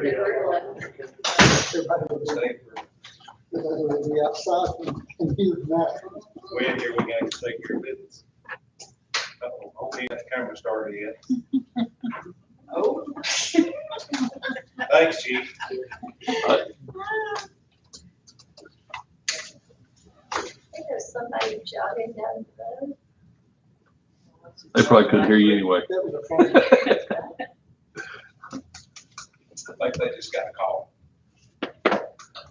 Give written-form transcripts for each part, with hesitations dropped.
Everybody will be outside and hear that. Way in here, we got to take care of business. Oh, he got the camera started yet. Oh. Thanks, Chief. There's somebody jogging down the road. They probably couldn't hear you anyway. That was a fun. I think they just got a call.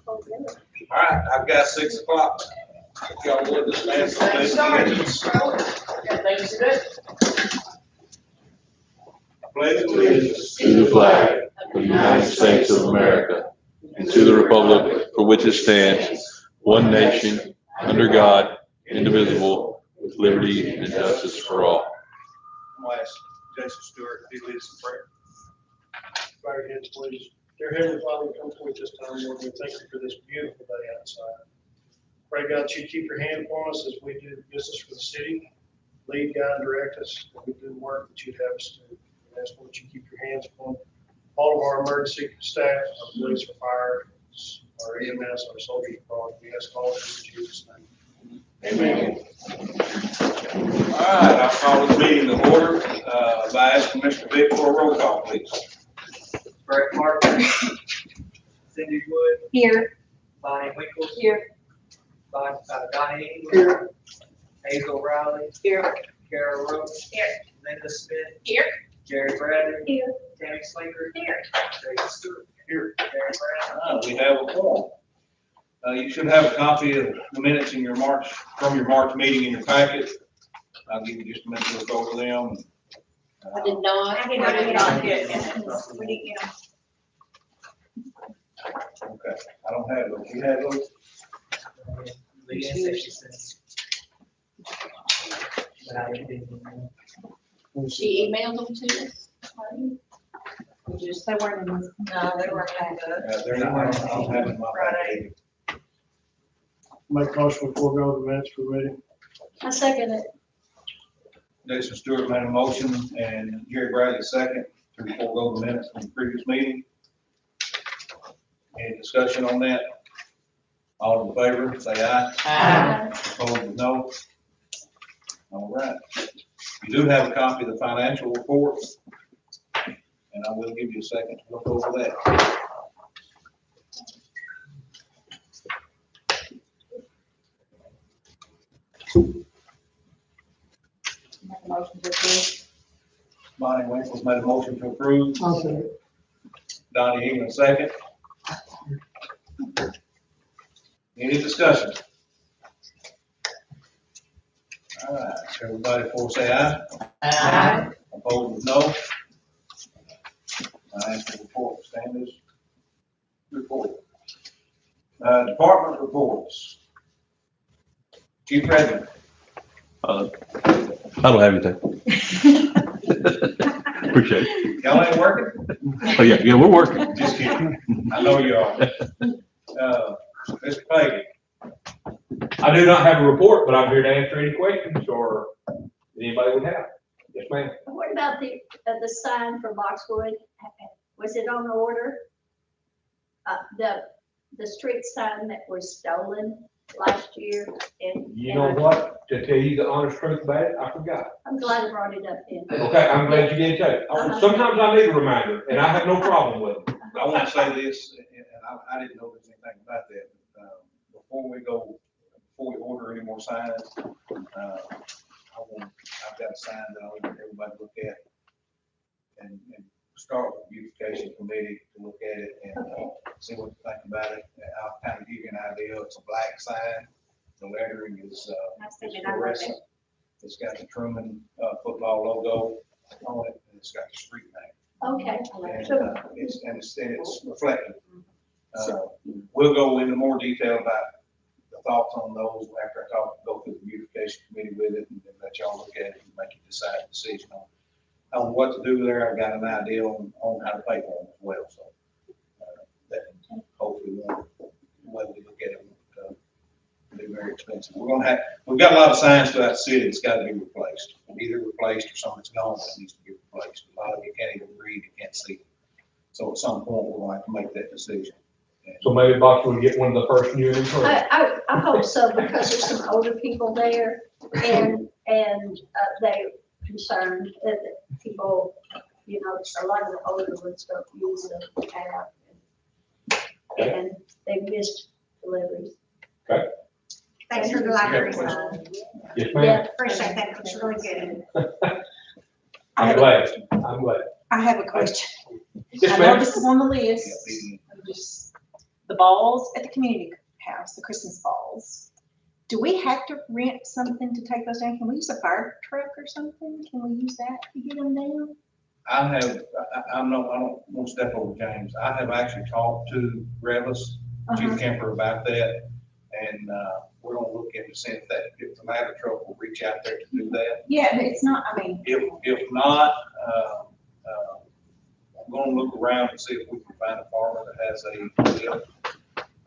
Oh, really? All right, I've got 6 o'clock. If y'all would, just stand for this. Pledge allegiance To the flag of the United States of America and to the republic for which it stands, one nation, under God, indivisible, with liberty and justice for all. I'm going to ask Jason Stewart to lead us in prayer. Bow your heads, please. Dear Heavenly Father, we come forward this time, Lord, we thank you for this beautiful day outside. Pray, God, that you keep your hand upon us as we do business for the city. Lead, guide, and direct us as we do the work that you'd have us do. We ask, Lord, that you keep your hands upon all of our emergency staff, our police, our fire, our EMS, our soldiers abroad. We ask all of this in Jesus' name. Amen. All right, I'll call this meeting to order by asking Mr. Vick for a roll call, please. Brett Martin. Cindy Wood. Here. Bonnie Winkles. Here. Donnie England. Here. Hazel Riley. Here. Kara Roach. Here. Linda Smith. Here. Jerry Bradley. Here. Tammy Slinker. Here. Jason Stewart. Here. Gary Brown. We have a form. You should have a copy of the minutes in your from your March meeting in your packet. I'll give you just a minute to look over them. I did not. I did not get on it. We didn't get them. Okay, I don't have those. You have those? Leanne said she sent. But I didn't. She emailed them to us. Just, they weren't in this. No, they weren't. They're not, I don't have them in my packet. Make a motion before we go to the minutes for the meeting. I second it. Jason Stewart made a motion and Jerry Bradley second to forego the minutes from the previous meeting. Any discussion on that? All in favor, say aye. Aye. Opposed, no. All right. You do have a copy of the financial report, and I will give you a second to look over that. Motion to approve. Bonnie Winkles made a motion to approve. I'll say it. Donnie England second. Any discussion? All right, everybody for say aye. Aye. Opposed with no. Financial report, standards report. Department reports. Chief Redmond. I don't have anything. Appreciate it. Y'all ain't working? Oh, yeah, we're working. Just kidding. I know you are. Mr. Pagey. I do not have a report, but I'm here to answer any questions or anybody would have. Yes, ma'am. What about the sign for Boxwood? Was it on order? The street sign that was stolen last year and. You know what? To tell you the honest truth about it, I forgot. I'm glad I brought it up then. Okay, I'm glad you did too. Sometimes I need a reminder and I have no problem with it. I want to say this, and I didn't know there's anything about that. Before we order any more signs, I've got a sign that I want everybody to look at and start with the beautification committee to look at it and see what you think about it. And I'll kind of give you an idea. It's a black sign. The lettering is fluorescent. It's got the Trumann football logo on it, and it's got the street name. Okay. And it's reflective. We'll go into more detail about the thoughts on those after I go through the beautification committee with it and then let y'all look at it and make you decide a decision on what to do there. I've got an idea on how to pay for them as well. So that hopefully when we look at it, be very expensive. We've got a lot of signs throughout the city that's got to be replaced, either replaced or some that's gone that needs to be replaced. A lot of you can't even read, you can't see. So at some point, we're going to have to make that decision. So maybe Box will get one of the first new inventory. I hope so, because there's some older people there, and they're concerned that the people, you know, a lot of the older ones don't use the app. And they missed deliveries. Thanks for the library sign. Yes, ma'am. Yeah, Appreciate that, it's really good. I'm glad. I'm glad. I have a question. Yes, I know ma'am. this is on the list. Just the balls at the community house, the Christmas balls. Do we have to rent something to take those down? Can we use a fire truck or something? Can we use that to get them down? I don't want to step over James. I have actually talked to Revis, Chief Kemper, about that. And, we're gonna look into seeing if the ladder truck will reach out there to do that. Yeah, but it's not, I mean, If not, I'm gonna look around and see if we can find a farmer that has a deal,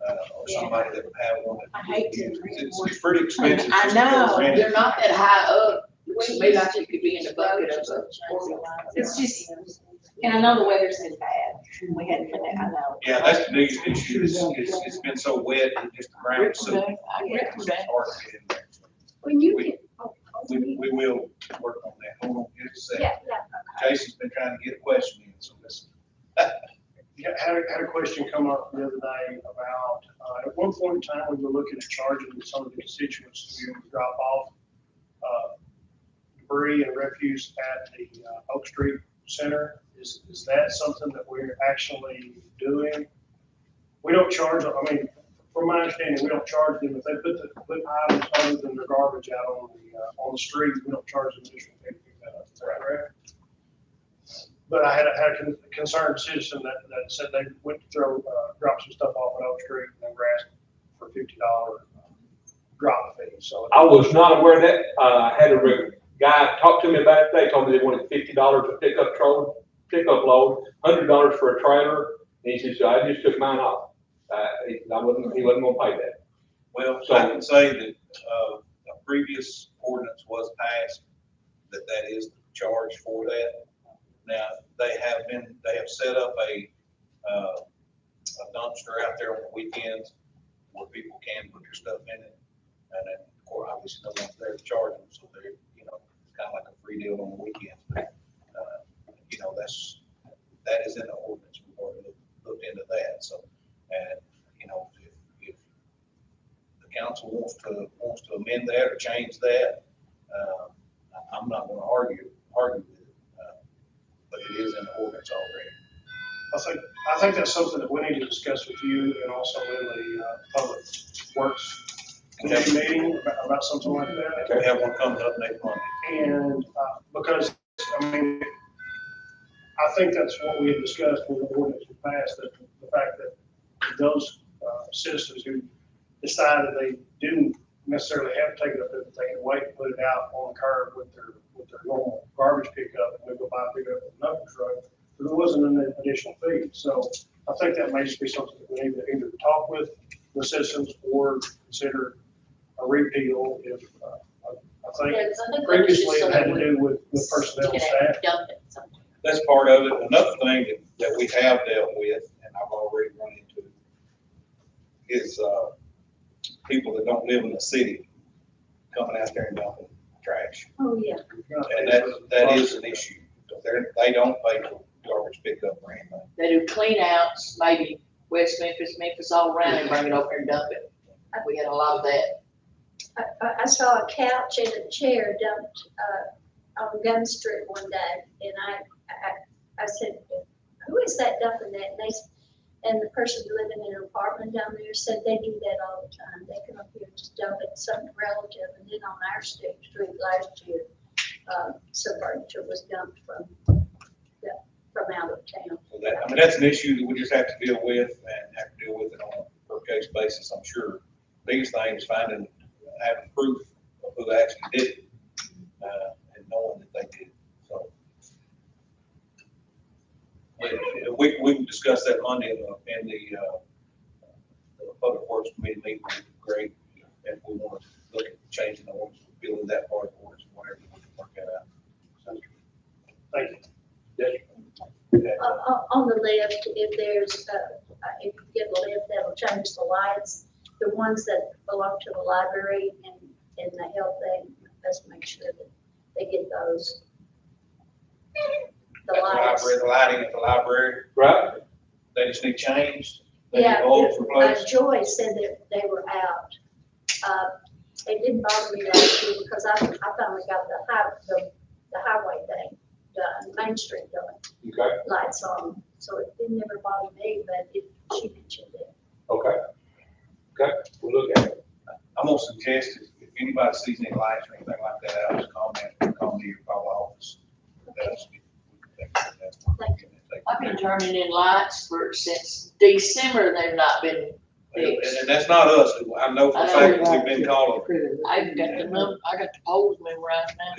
or somebody that would have one. I hate to rent It's one. pretty expensive. I just to go know, rent it. They're not that high up, maybe I think could be in the bucket of a. it's just, and I know the weather's been bad. We hadn't been, I know. Yeah, that's the biggest issue, is it's been so wet, and just the ground is so, I get it's that. hard to get in there. When you We- can. We will work on that. Hold on just a second. Yeah, yeah. Jason's been trying to get a question in, so listen. Yeah, had a question come up the other day about, at one point in time, we were looking at charging some of the constituents to be able to drop off debris and refuse at the Oak Street Center. Is that something that we're actually doing? We don't charge, I mean, from my understanding, we don't charge them if they put items other than their garbage out on the street. We don't charge them additional fee to pick that up. Is that correct? But I had a concerned citizen that said they went to drop some stuff off on Oak Street and they were asking for $50 drop fee. So I was not aware of that. I had a guy talk to me about it. They told me they wanted $50 a pickup load, $100 for a trailer. And he said, so I just took mine off. He wasn't gonna pay that. Well, I can say that, a previous ordinance was passed, that is the charge for that. Now, they have set up a dumpster out there on the weekends where people can put their stuff in it. And then, of course, obviously, no one's there to charge them, so they're, you know, it's kind of like a free deal on the weekends. But, you know, that is in the ordinance. We've already looked into that, so, and, you know, if the council wants to amend that or change that, I'm not gonna argue with it, but it is in the ordinance already. I think that's something that we need to discuss with you and also in the public works committee meeting about something like that. We have one coming up next month. And because, I mean, I think that's what we had discussed when the ordinance was passed, that the fact that those citizens who decided they didn't necessarily have to take it up, that they can wait and put it out on the curb with their normal garbage pickup, and we go by and pick it up with another truck, but there wasn't an additional fee. So I think that may just be something that we need to either talk with the citizens or consider a repeal if, I think previously it had to do with personnel and staff. That's part of it. Another thing that we have dealt with, and I've already run into, is people that don't live in the city coming out there and dumping trash. Oh, yeah. And that is an issue. They don't pay for garbage pickup or anything. They do clean outs, maybe West Memphis, all around and bring it over and dump it. We had a lot of that. I saw a couch and a chair dumped on Gun Street one day, and I said, who is that dumping that? And the person living in an apartment down there said they do that all the time. They come up here and just dump it, some relative. And then on our street last year, some furniture was dumped from out of town. So that's an issue that we just have to deal with and have to deal with it on a per case basis, I'm sure. Biggest thing is having proof of who actually did it, and knowing that they did. So we can discuss that Monday in the Public Works Committee meeting. Would be great if we want to look at changing the ordinance, repealing that part of the ordinance, whatever we can work that out. Thank you. Yeah. on the lift, if there's, if you get a lift, that'll change the lights. The ones that belong to the library and the health thing, let's make sure that they get those. The At the lights. library, the lighting at the library, Right? they just need changed. They need Yeah, bulbs replaced. Joy said that they were out. It didn't bother me last year because I finally got the highway thing done, Main Street done, Okay, lights on. So it didn't ever bother me, but she mentioned it. okay. Okay, we'll look at it. I'm gonna suggest if anybody sees any lights or anything like that, I'll just call me or call the office. I've been turning in lights since December, they've not been fixed. And that's not us, I know for a fact we've been calling. I've got the number, I got the polls memorized now.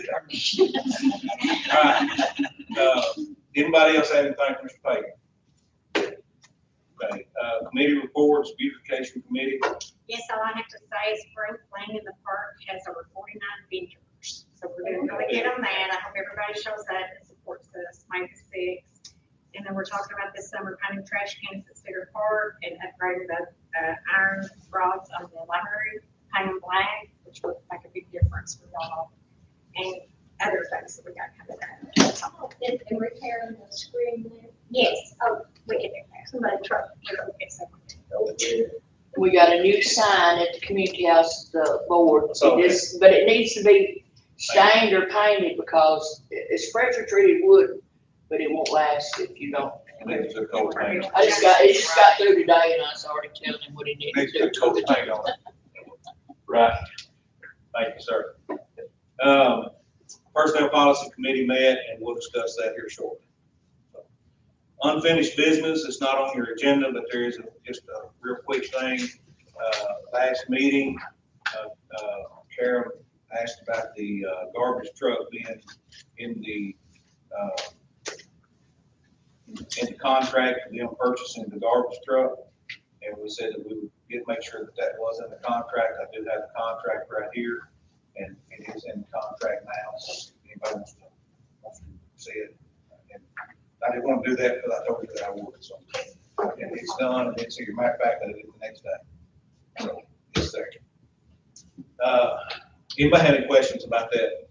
All right. Anybody else have anything for Mr. Payton? Okay, committee reports, beautification committee. Yes, all I have to say is spring cleaning in the park has over 49 vendors. So we're doing really good on that. I hope everybody shows up and supports us, May the 6th. And then we're talking about this summer painting trash cans at Cedar Park and upgrading the iron rods on the library, paint them black, which will make a big difference for y'all. And other things that we got coming up. And repairing the screen there. Yes, Oh, we can do that. somebody tried. We got a new sign at the community house, the board, So- but it needs to be stained or painted because it's pressure treated wood, but it won't last if you don't. Needs to coat paint. It just got through today and I was already telling him what he needed Needs to to do. coat paint on it. Right. Thank you, sir. Personnel policy committee met and we'll discuss that here shortly. Unfinished business, it's not on your agenda, but there is just a real quick thing. Last meeting, Karen asked about the garbage truck being in the contract, for them purchasing the garbage truck. And we said that we would make sure that was in the contract. I do have the contract right here, and it is in the contract now. So if anybody wants to see it. And I didn't want to do that because I told you that I would, so. And it's done, and then so your matter of fact, I did it the next day. So it's there. Anybody have any questions about that?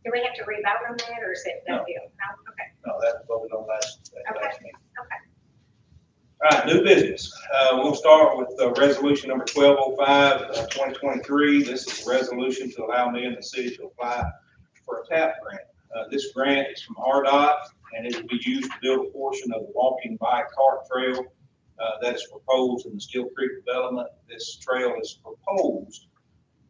Do we have to revote on that or is it done No. deal? No, okay, No, that voted on last meeting. okay. All right, new business. We'll start with resolution number 1205, 2023. This is a resolution to allow me and the city to apply for a TAP grant. This grant is from RDOT and it will be used to build a portion of the walking bike cart trail that is proposed in the Steel Creek development. This trail is proposed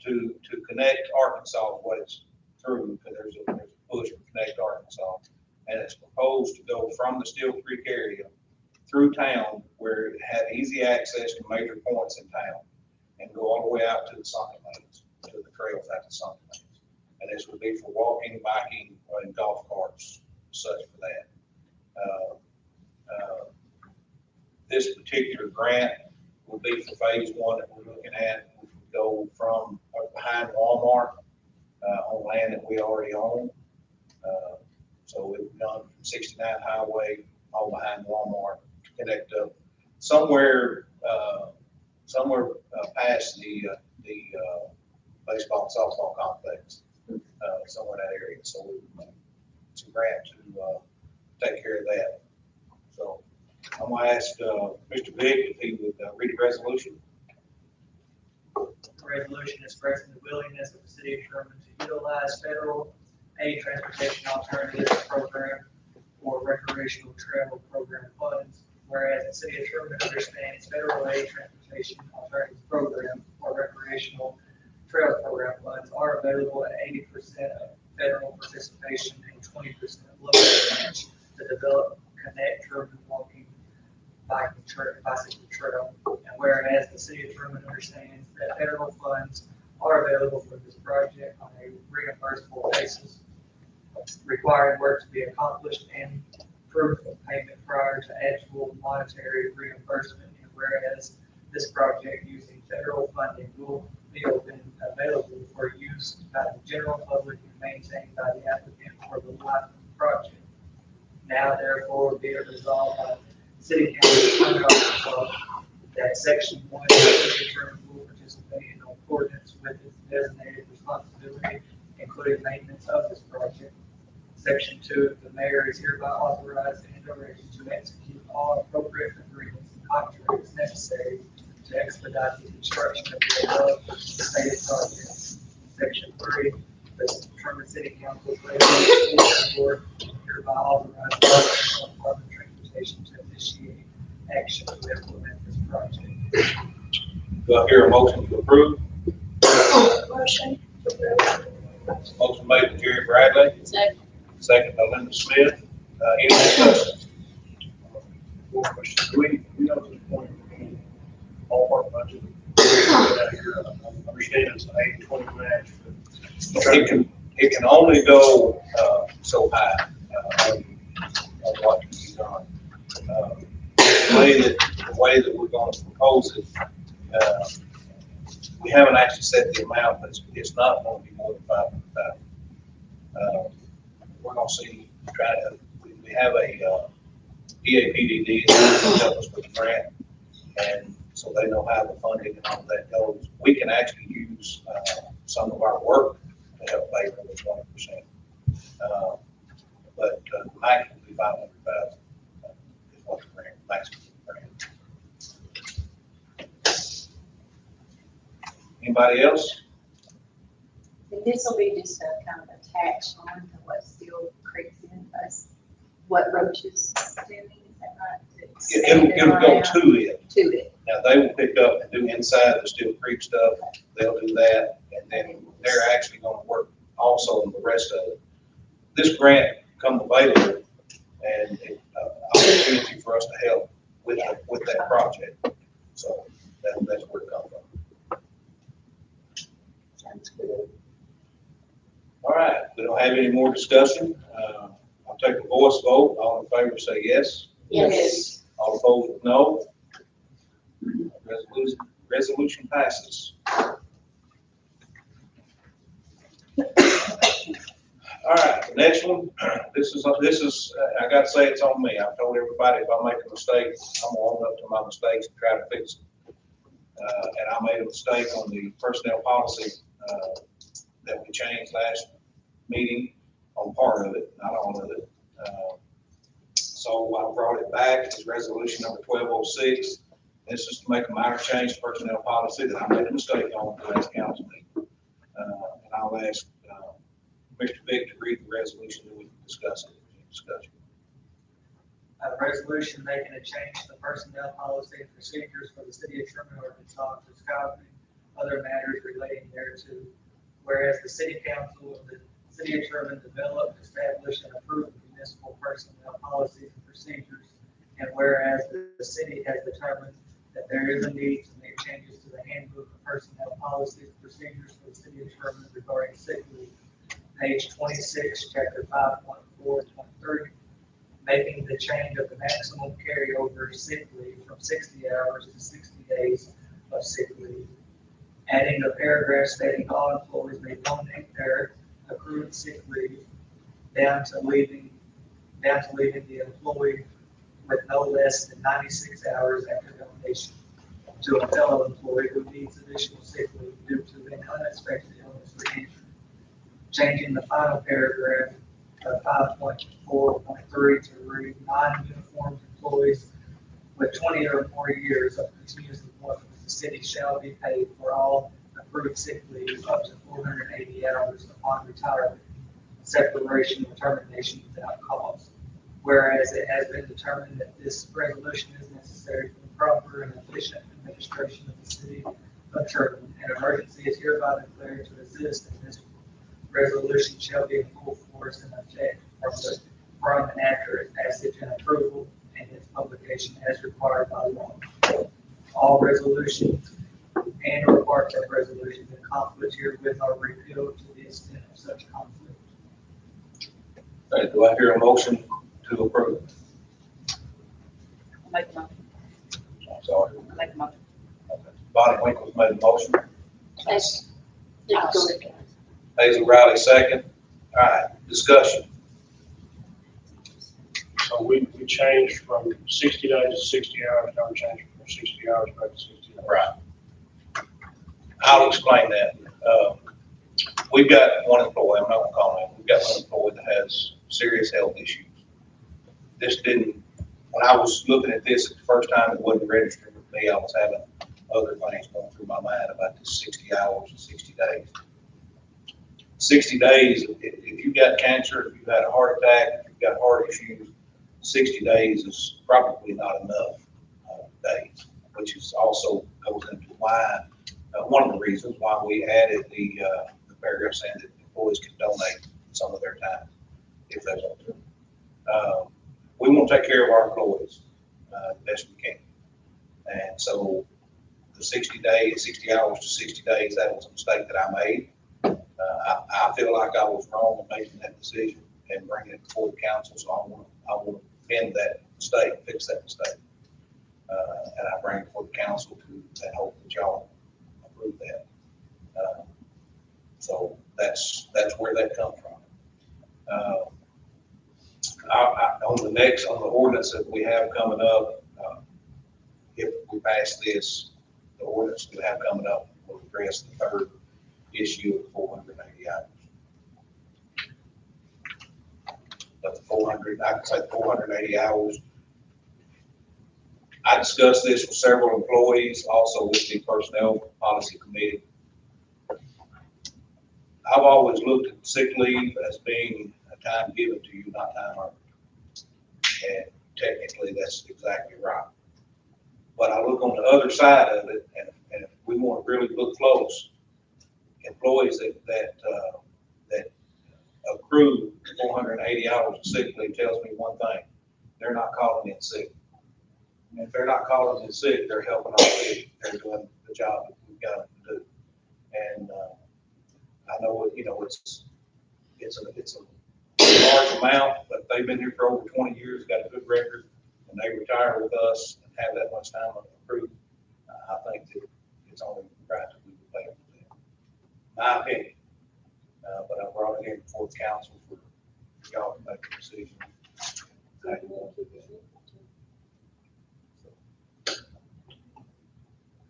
to connect Arkansas, what it's through, because there's a push to connect Arkansas. And it's proposed to go from the Steel Creek area through town where it had easy access to major points in town and go all the way out to the sunken lanes, to the trails out to the sunken lanes. And this would be for walking, biking, and golf carts, such for that. This particular grant will be for phase one that we're looking at, which would go from behind Walmart on land that we already own. So we've done 69 highway all behind Walmart, connect up somewhere past the baseball and softball complex, somewhere in that area. So it's a grant to take care of that. So I'm gonna ask Mr. Vick if he would read the resolution. Resolution expressing the willingness of the city of Trumann to utilize federal aid transportation alternatives program or recreational travel program funds. Whereas the city of Trumann understands federal aid transportation alternatives program or recreational trail program funds are available at 80% of federal participation and 20% of local match to develop connect Trumann walking bicycle trail. And whereas the city of Trumann understands that federal funds are available for this project on a reimbursable basis, requiring work to be accomplished and proof of payment prior to actual monetary reimbursement. And whereas this project using federal funding will be open available for use by the general public and maintained by the applicant for the life of the project. Now therefore be it resolved by the City Council of Arkansas that section 1 of the city attorney will participate in accordance with its designated responsibility, including maintenance of this project. Section 2, the mayor is hereby authorized and directed to execute all appropriate agreements and contracts necessary to expedite the construction of the above stated project. Section 3, the Trumann City Council board hereby authorized the Department of Transportation to initiate action to implement this project. Do I hear a motion to approve? Motion. Motion made by Jerry Bradley, Second. second by Linda Smith. Any discussion? One question, do we know at this point, all our budget? I understand it's an 80-20 match, but It can only go, so high, on what can be done. The way that we're going to propose it, we haven't actually set the amount, but it's not going to be more than 500,000. We're going to see, we have a EAPDD that will help us with the grant, and so they know how the funding and all that goes. We can actually use some of our work to help pay for the 20%. But the max will be 500,000 is what the grant, maximum grant. Anybody else? And this will be just a kind of attached on to what still creeps in us, what Roach is doing, is that right? To expand it It'll go around to it. To it. Now, they will pick up and do inside the Steel Creek stuff. They'll do that. And then they're actually going to work also on the rest of it. This grant come available and it, opportunity for us to help with that project. So that's where it comes from. Sounds good. All right, we don't have any more discussion. I'll take a voice vote. All in favor say yes. Yes. All opposed, no. Resolution passes. All right, the next one, this is, I gotta say it's on me. I've told everybody if I make a mistake, I'm gonna own up to my mistakes and try to fix it. And I made a mistake on the personnel policy, that we changed last meeting on part of it, not all of it. So I brought it back as resolution number 1206. This is to make a minor change to personnel policy that I made a mistake on the last council meeting. And I'll ask, Mr. Vick to read the resolution and we can discuss it. A resolution making a change to the personnel policy and procedures for the city of Trumann, Arkansas, describing other matters relating thereto. Whereas the city council of the city of Trumann developed, established, and approved municipal personnel policies and procedures. And whereas the city has determined that there is a need to make changes to the handbook of personnel policies and procedures for the city of Trumann regarding sick leave, page 26, chapter 5.4.3, making the change of the maximum carryover sick leave from 60 hours to 60 days of sick leave. Adding a paragraph stating all employees may donate their accrued sick leave down to leaving the employee with no less than 96 hours after donation to a fellow employee who needs additional sick leave due to an unexpected illness or injury. Changing the final paragraph of 5.4.3 to read non-uniformed employees with 20 or more years of continuous employment with the city shall be paid for all accrued sick leave up to 480 hours upon retirement, separation, or termination without cause. Whereas it has been determined that this resolution is necessary for the proper and efficient administration of the city of Trumann, an emergency is hereby declared to exist, and this resolution shall be in full force and effect from and after its passage and approval and its publication as required by law. All resolutions and or parts of resolutions in conflict herewith are repealed to the extent of such conflict. Okay, do I hear a motion to approve? I'll make a motion. I'm sorry. I'll make a motion. Bonnie Winkles made a motion. Yes. Hazel Riley second. All right, discussion. So we changed from 60 days to 60 hours, now we're changing from 60 hours back to 60 hours. Right. I'll explain that. We've got one employee, I'm not gonna call him, we've got one employee that has serious health issues. This didn't, when I was looking at this the first time, it wasn't registered with me. I was having other things going through my mind about this 60 hours and 60 days. 60 days, if you've got cancer, if you've had a heart attack, if you've got heart issues, 60 days is probably not enough days, which is also goes into why, one of the reasons why we added the paragraph saying that employees can donate some of their time if they want to. We want to take care of our employees best we can. And so the 60 hours to 60 days, that was a mistake that I made. I feel like I was wrong in making that decision and bringing it before the council, so I want to bend that mistake, fix that mistake. And I bring it before the council to hope that y'all approve that. So that's where that comes from. On the ordinance that we have coming up, if we pass this, the ordinance we have coming up will address the third issue of 480 hours. But the 480 hours. I discussed this with several employees, also with the personnel policy committee. I've always looked at sick leave as being a time given to you, not time earned. And technically, that's exactly right. But I look on the other side of it, and if we want to really look close, employees that accrue 480 hours of sick leave tells me one thing: they're not calling in sick. And if they're not calling in sick, they're helping our city. They're doing the job that we've got them to do. And I know it's a large amount, but they've been here for over 20 years, got a good record, and they retire with us and have that much time accrued. I think that it's only right that we would pay them for that. My opinion. But I brought it in before the council for y'all to make a decision.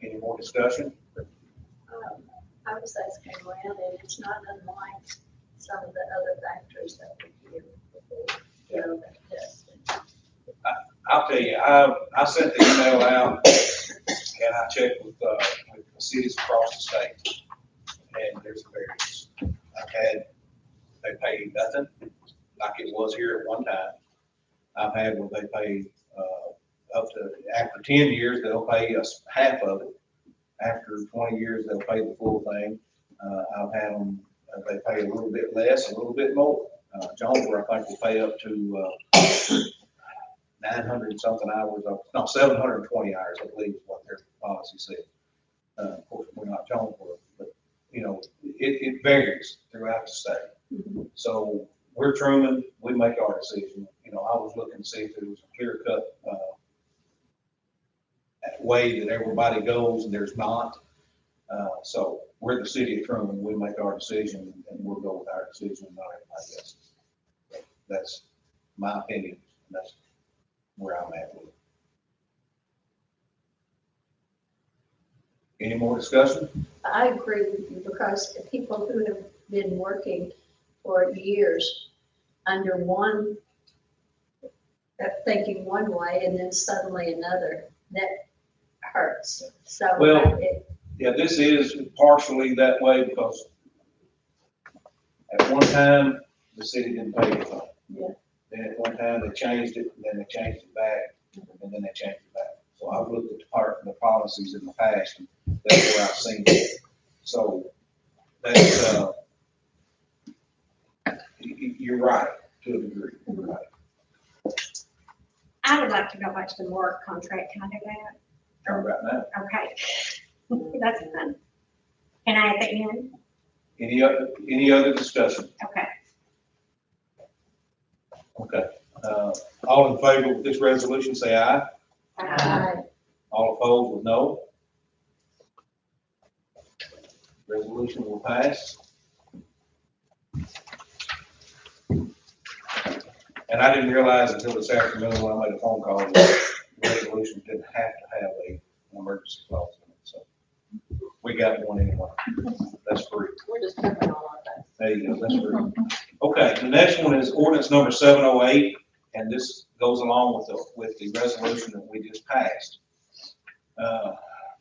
Any more discussion? I was asking around, and it's not unlike some of the other factors that we do before, that test. I'll tell you, I sent the email out and I checked with the cities across the state, and there's a variance. They pay nothing like it was here at one time. I've had where they pay up to, after 10 years, they'll pay us half of it. After 20 years, they'll pay the full thing. I've had them, they pay a little bit less, a little bit more. Jonesboro, I think, will pay up to 900 and something hours, no, 720 hours, I believe is what their policy said. Of course, we're not Jonesboro, but it varies throughout the state. Mm-hmm. So we're Trumann, we make our decision. I was looking to see if there was a clear cut way that everybody goes, and there's not. So we're the city of Trumann, we make our decision, and we'll go with our decision, not everybody else's. That's my opinion, and that's where I'm at with it. Any more discussion? I agree with you, because the people who have been working for years under one, thinking one way and then suddenly another, that hurts. So Well, yeah, this is partially that way because at one time, the city didn't pay anything. Yeah. Then at one time, they changed it, and then they changed it back, and then they changed it back. So I've looked at the policies in the past, and that's where I've seen it. So that's, you're right, to a degree. You're right. I would like to go back to the work contract. Can I do that? Talk about that. Okay. That's fun. Can I add that in? Any other discussion? Okay. Okay. All in favor of this resolution, say aye. All opposed with no. Resolution will pass. And I didn't realize until this afternoon when I made a phone call, that the resolution didn't have to have an emergency clause in it, so we got one anyway. That's free. We're just covering all our bases. There you go, that's free. Okay, the next one is ordinance number 708, and this goes along with the resolution that we just passed.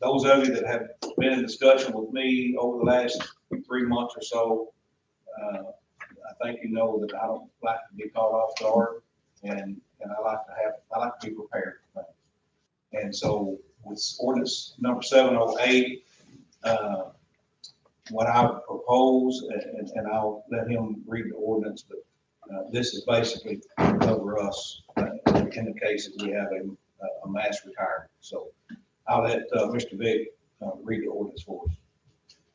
Those of you that have been in discussion with me over the last 3 months or so, I think you know that I don't like to be caught off guard, and I like to be prepared for things. And so with ordinance number 708, what I would propose, and I'll let him read the ordinance, but this is basically to cover us in the case that we have a mass retirement. So I'll let Mr. Vick read the ordinance for us.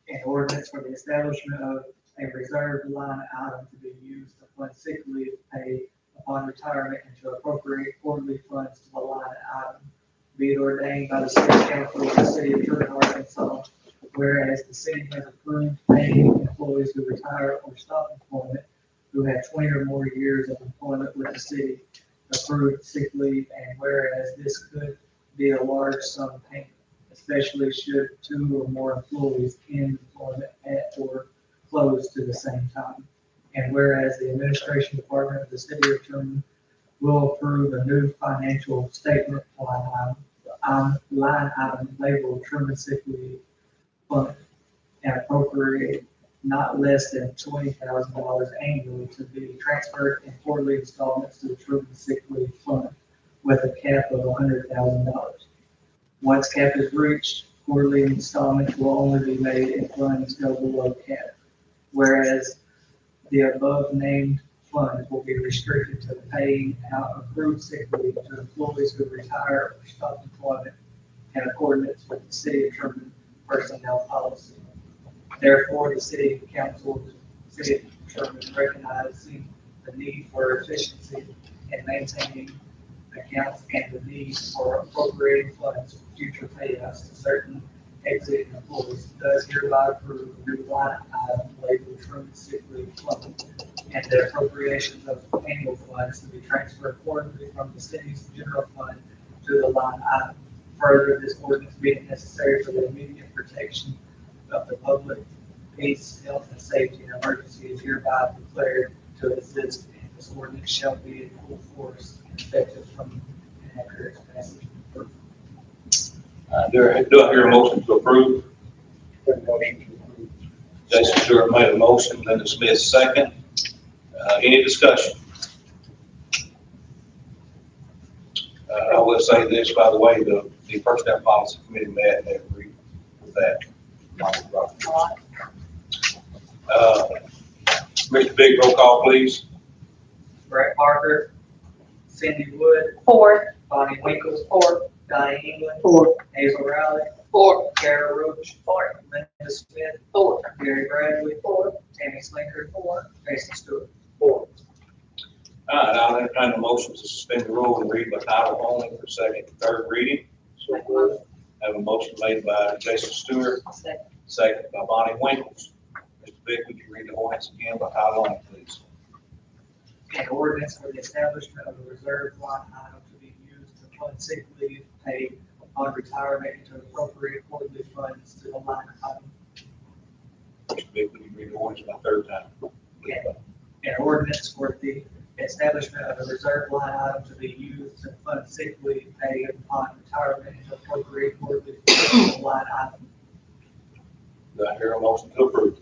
An ordinance for the establishment of a reserved line item to be used to fund sick leave pay upon retirement and to appropriate quarterly funds to the line item. Be it ordained by the city council of the city of Trumann, Arkansas, whereas the city has approved paying employees who retire or stop employment who have 20 or more years of employment with the city approved sick leave, and whereas this could be a large sum payment, especially should 2 or more employees end employment at or close to the same time. And whereas the administration department of the city of Trumann will approve a new financial statement line item labeled Trumann Sick Leave Fund and appropriate not less than $20,000 annually to be transferred in quarterly installments to the Trumann Sick Leave Fund with a cap of $100,000. Once cap is reached, quarterly installments will only be made in funds held below cap. Whereas the above named funds will be restricted to paying out accrued sick leave to employees who retire or stop employment in accordance with the city of Trumann personnel policy. Therefore, the city council, city of Trumann, recognizing the need for efficiency in maintaining accounts and the need for appropriating funds for future payouts to certain exiting employees, does hereby approve a new line item labeled Trumann Sick Leave Fund and the appropriations of annual funds to be transferred quarterly from the city's general fund to the line item. Further, this ordinance being necessary for the immediate protection of the public peace, health, and safety in emergency is hereby declared to exist, and this ordinance shall be in full force and effective from and after its passage. Do I hear a motion to approve? Jason Stewart made a motion, Linda Smith second. Any discussion? I will say this, by the way, the personnel policy committee met and they agreed with that. Mr. Big, roll call, please. Brett Parker, Cindy Wood, 4. Bonnie Winkles, 4. Donnie England, 4. Hazel Riley, 4. Kara Roach, 4. Linda Smith, 4. Gary Bradley, 4. Tammy Slinker, 4. Jason Stewart. All right, I'll entertain a motion to suspend the rule and read by title only for second and third reading. Have a motion made by Jason Stewart, second by Bonnie Winkles. Mr. Vick, would you read the ordinance again by title only, please? An ordinance for the establishment of a reserve line item to be used to fund sick leave paid upon retirement and to appropriate quarterly funds to the line item. Mr. Vick, would you read the ordinance by third time? An ordinance for the establishment of a reserve line item to be used to fund sick leave paid upon retirement and to appropriate quarterly funds to the line item. Do I hear a motion to approve?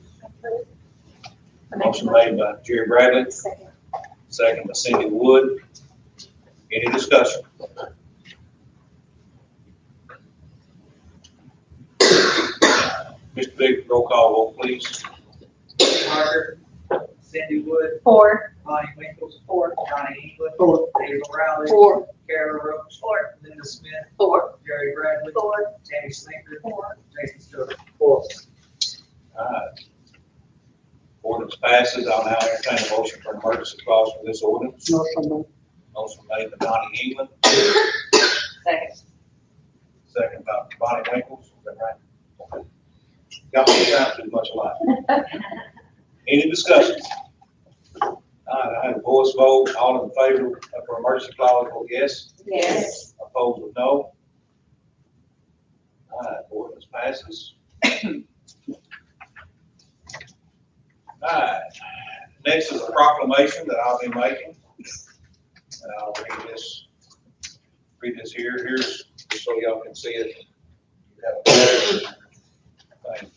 Motion made by Jerry Bradley, second by Cindy Wood. Any discussion? Mr. Vick, roll call vote, please. Parker, Cindy Wood, 4. Bonnie Winkles, 4. Donnie England, 4. Hazel Riley, 4. Kara Roach, 4. Linda Smith, 4. Gary Bradley, 4. Tammy Slinker, 4. Jason Stewart. All right. Ordinance passes. I'll now entertain a motion for an emergency clause for this ordinance. Motion. Motion made by Donnie England, Second. second by Bonnie Winkles. Is that right? Okay. Got me down too much alike. Any discussion? All right, I right, a voice vote, all in favor of emergency clause, vote yes. Yes. Opposed with no. All right, ordinance passes. All right, next is a proclamation that I'll be making. And I'll read this here. Here's, just so y'all can see it. You have a thing.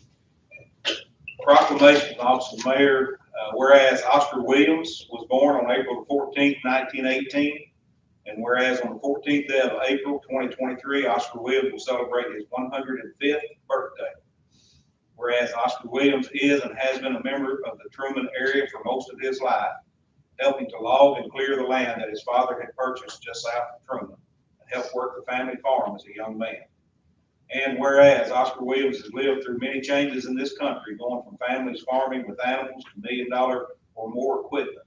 Proclamation from Office of Mayor, whereas Oscar Williams was born on April 14th, 1918, and whereas on the 14th day of April 2023, Oscar Williams will celebrate his 105th birthday. Whereas Oscar Williams is and has been a member of the Trumann area for most of his life, helping to log and clear the land that his father had purchased just south of Trumann, and helped work the family farm as a young man. And whereas Oscar Williams has lived through many changes in this country, going from families farming with animals to $1 million or more equipment,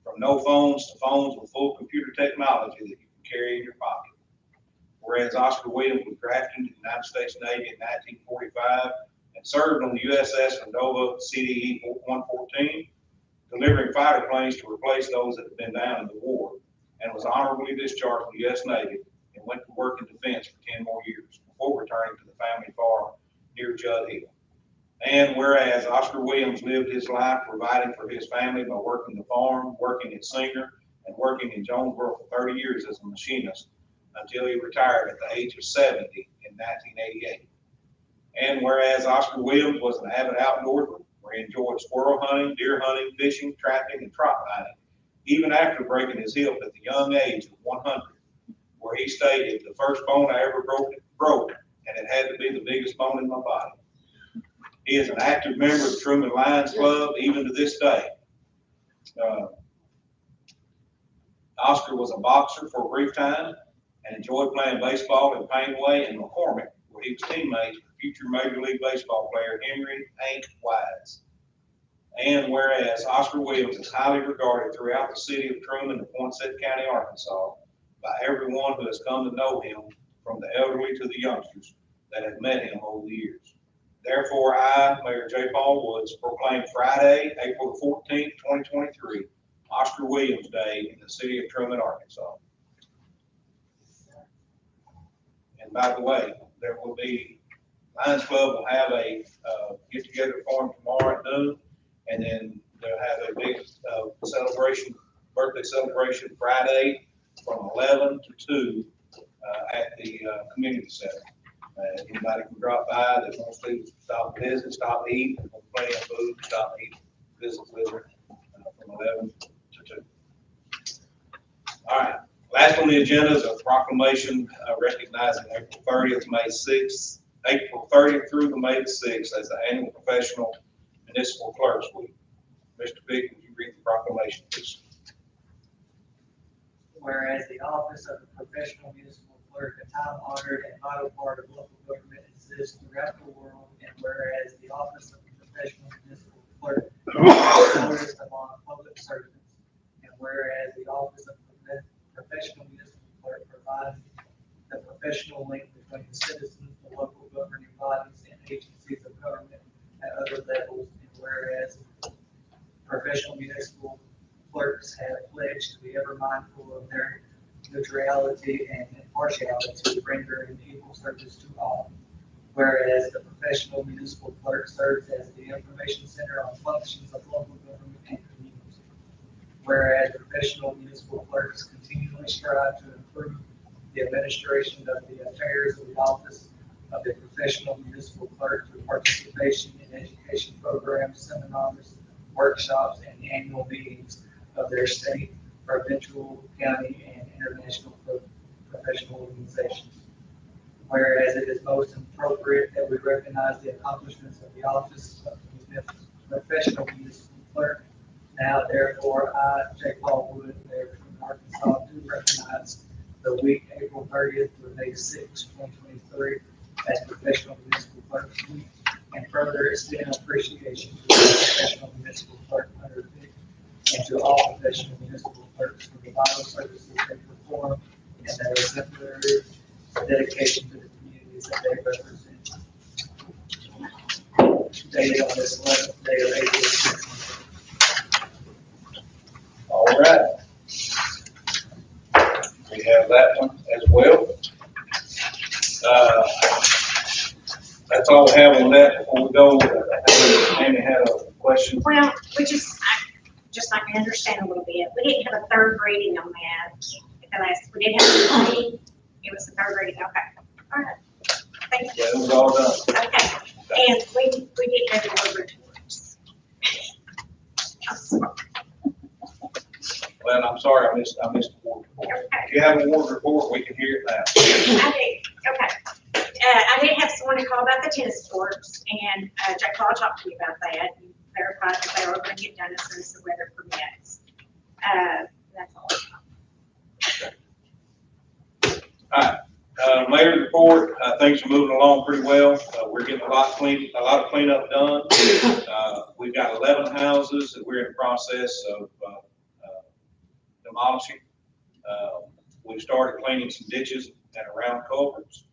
from no phones to phones with full computer technology that you can carry in your pocket. Whereas Oscar Williams was drafted into the United States Navy in 1945 and served on the USS Nova CDE 114, delivering fighter planes to replace those that had been down in the war, and was honorably discharged from the U.S. Navy and went to work in defense for 10 more years before returning to the family farm near Judd Hill. And whereas Oscar Williams lived his life providing for his family by working the farm, working at Singer, and working in Jonesboro for 30 years as a machinist until he retired at the age of 70 in 1988. And whereas Oscar Williams was an avid outdoorsman, where he enjoyed squirrel hunting, deer hunting, fishing, trapping, and trot lining, even after breaking his hip at the young age of 100, where he stated, "The first bone I ever broke, and it had to be the biggest bone in my body." He is an active member of the Trumann Lions Club, even to this day. Oscar was a boxer for a brief time and enjoyed playing baseball in Painway and McCormick, where he was teammates with future Major League Baseball player Henry Hank Wise. And whereas Oscar Williams is highly regarded throughout the city of Trumann and Poinsett County, Arkansas, by everyone who has come to know him, from the elderly to the youngsters that have met him over the years. Therefore, I, Mayor J. Paul Woods, proclaim Friday, April 14th, 2023, Oscar Williams Day in the city of Trumann, Arkansas. And by the way, there will be, Lions Club will have a get-together for him tomorrow at noon, and then they'll have a big celebration, birthday celebration Friday from 11 to 2 at the community center. Anybody can drop by that wants to stop and visit, stop and eat, plenty of food, stop and eat, visit with her from 11 to 2. All right, last on the agenda is a proclamation recognizing April 30th, May 6th, April 30th through the May 6th as the annual professional municipal clerks week. Mr. Vick, would you read the proclamation, please? Whereas the office of the professional municipal clerk, a time-honored and vital part of local government, exists throughout the world, and whereas the office of the professional municipal clerk is noticed among public servants, and whereas the office of the professional municipal clerk provides the professional link between the citizens, the local governing bodies, and agencies of government at other levels, and whereas professional municipal clerks have pledged to be ever mindful of their neutrality and impartiality to render an equal service to all. Whereas the professional municipal clerk serves as the information center on functions of local government and community. Whereas professional municipal clerks continually strive to improve the administration of the affairs of the office of the professional municipal clerk through participation in education programs, seminars, workshops, and annual meetings of their state, provincial, county, and international professional organizations. Whereas it is most appropriate that we recognize the accomplishments of the office of the professional municipal clerk. Now, therefore, I, J. Paul Wood, Mayor of Arkansas, do recognize the week April 30th through May 6th, 2023, as Professional Municipal Clerks Week, and further extend appreciation to the professional municipal clerk under and to all professional municipal clerks for the vital services they perform and their exemplary dedication to the communities that they represent. Dated on this 11th day of April. All go, I think Amy had a question. Well, just like I understand a little bit, we didn't have a third reading on that. We did have a reading, it was the third reading, okay. All right. Thank you. Yeah, it was all done. Okay, and we didn't have the word reports. I'm sorry. Well, I'm sorry, I missed the ward report. Okay. If you have a ward report, we can hear it now. I did, okay. I did have someone to call about the tennis courts, and Jack Paul talked to me about that, and verified that they were going to get done as soon as the weather permits. That's all. Mayor's report, things are moving along pretty well. We're getting a lot of cleanup done. We've got 11 houses that we're in the process of demolishing. We started cleaning some ditches and around culverts.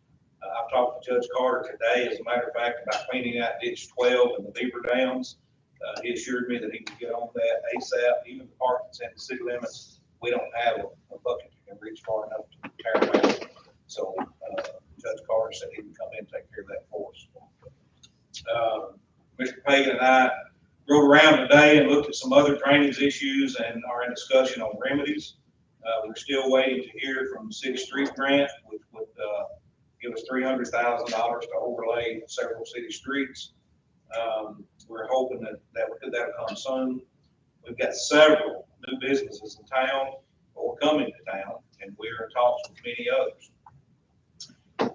I've talked to Judge Carter today, as a matter of fact, about cleaning out ditch 12 and the Beaver Dams. He assured me that he would get on that ASAP. Even the part that's in the city limits, we don't have a bucket that can reach far enough to tear them out. So Judge Carter said he would come in and take care of that for us. Mr. Pagan and I rode around today and looked at some other drainage issues and are in discussion on remedies. We're still waiting to hear from the city street grant, which would give us $300,000 to overlay several city streets. We're hoping that'll come soon. We've got several new businesses in town or coming to town, and we're in talks with many others.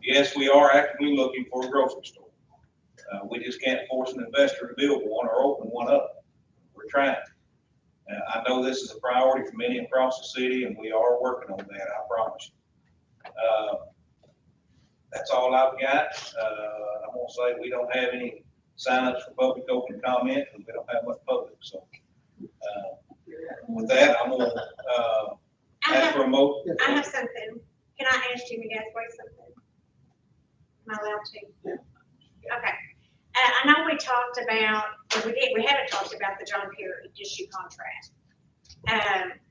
Yes, we are actively looking for a grocery store. We just can't force an investor to build one or open one up. We're trying. I know this is a priority for many across the city, and we are working on that, I promise you. That's all I've got. I'm gonna say we don't have any signs for public open comment, and we don't have much public, so. With that, I'm gonna ask for a motion. I have something. Can I ask Jimmy Gasway something? Am I allowed to? Yeah. Okay. I know we talked about, we haven't talked about the John Kerry issue contract.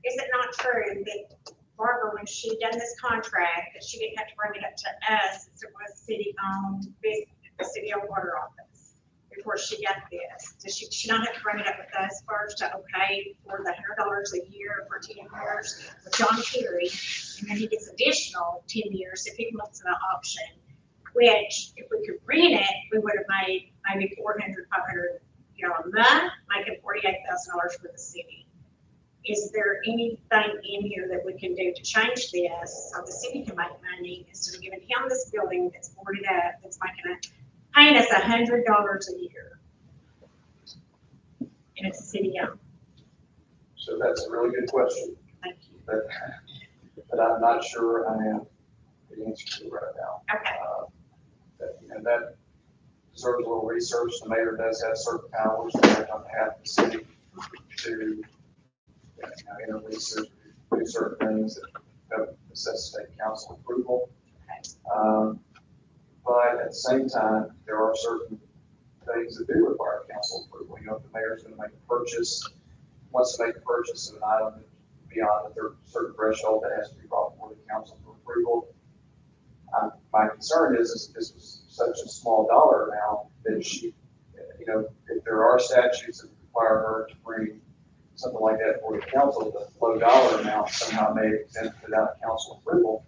Is it not true that Barbara, when she done this contract, that she didn't have to bring it up to us, since it was city-owned business, the city-owned water office, before she got this? Does she not have to bring it up with us first to okay for the $100 a year for 10 years with John Kerry, and then he gets additional 10 years if he wants an option? Which, if we could rent it, we would have made maybe $400, $500, a month, making $48,000 for the city. Is there anything in here that we can do to change this so the city can make money instead of giving him this building that's boarded up, that's paying us $100 a year? And it's city owned. So that's a really good question, Thank you. but I'm not sure I have the answer to right now. Okay. And that deserves a little research. The mayor does have certain powers to act on behalf of the city to research, do certain things that necessitate council approval. But at the same time, there are certain things that do require council approval. If the mayor's going to make a purchase, wants to make a purchase of an item beyond a certain threshold, that has to be brought before the council for approval. My concern is this was such a small dollar amount that she, if there are statutes that require her to bring something like that for the council, the low dollar amount somehow may exempt without council approval.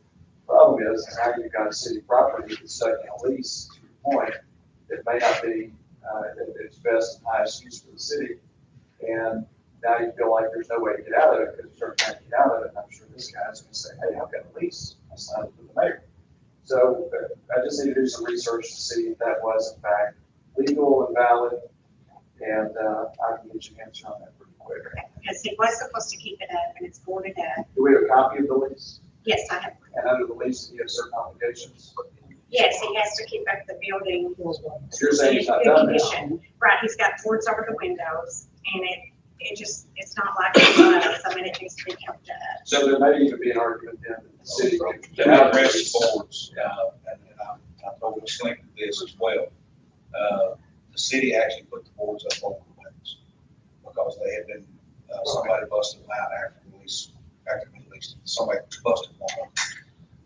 Problem is now you've got a city property that's stuck in a lease, to your point, it may not be its best and highest use for the city. And now you feel like there's no way to get out of it because you're trying to get out of it. And I'm sure this guy's going to say, hey, I've got a lease. I signed it with the mayor. So I just need to do some research to see if that was in fact legal and valid. And I can get you an answer on that pretty quick. Because he was supposed to keep it up and it's boarded up. Do we have a copy of the lease? Yes, I have. And under the lease, you have certain obligations? Yes, he has to keep up the building. You're saying he's not in done condition. now? Right, he's got boards over the windows and it's not like it was. I mean, it needs to be kept up. So there may even be an argument then that the city could Let me address the boards, and I told Ms. Lincoln this as well. The city actually put the boards up over the windows because they had been, somebody busted them out after the lease, somebody busted one of them.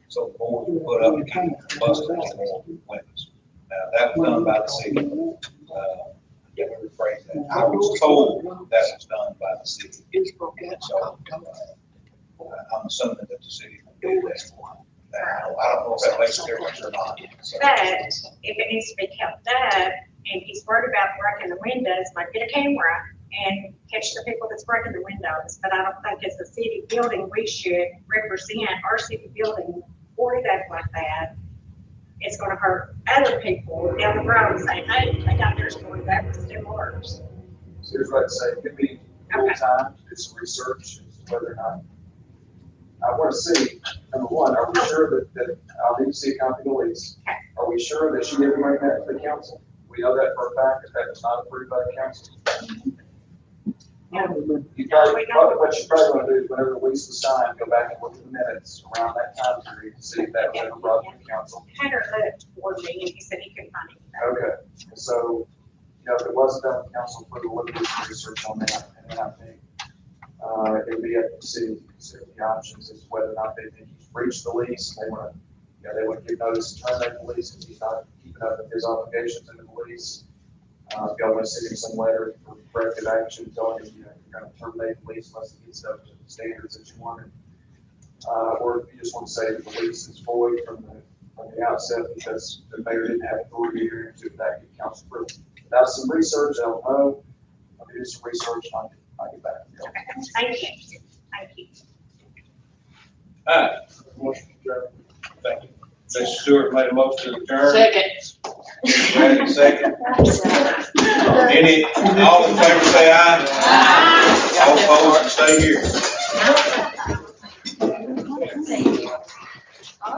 So the boards were put up and busted on more windows. That was done by the city. Let me rephrase that. I was told that was done by the city. So, I'm assuming that the city did that. I don't know if that makes a difference or not. So, But if it needs to be kept up and he's worried about breaking the windows, might get a camera and catch the people that's breaking the windows. But I don't think as a city building, we should represent our city building or act like that. It's gonna hurt other people down the road saying, hey, they got theirs going back, let's do ours. So here's what I'd say, give me a little time to do some research as to whether or not. I want to see, number one, are we sure that I'll need to see a copy of the lease? Are we sure that she didn't bring that to the council? We know that for a fact, that was not approved by the council. You probably, what you probably want to do is whenever the lease was signed, go back and look at the minutes around that time period to see if that was ever brought to the council. Hunter looked for me and he said he couldn't find anything. Okay, and so, if it wasn't done with council approval, let me do some research on that, and then I think, it would be up to the city to consider the options as to whether or not they think he's breached the lease, and they want to, they want to give notice to terminate the lease because he's not keeping up with his obligations under the lease. If y'all want to send him some letter for corrective action, telling him, you're going to terminate the lease unless it gets up to the standards that you wanted. Or if you just want to say that the lease is void from the outset because the mayor didn't have authority here to that get council approval. Without some research, I don't know. I'll do some research and I'll get back to you. Thank you. Thank you. all right, Motion adjourned. thank you. Mr. Stewart made a motion to adjourn. Second. Brandon, second. All in favor, say aye. All opposed, stay here.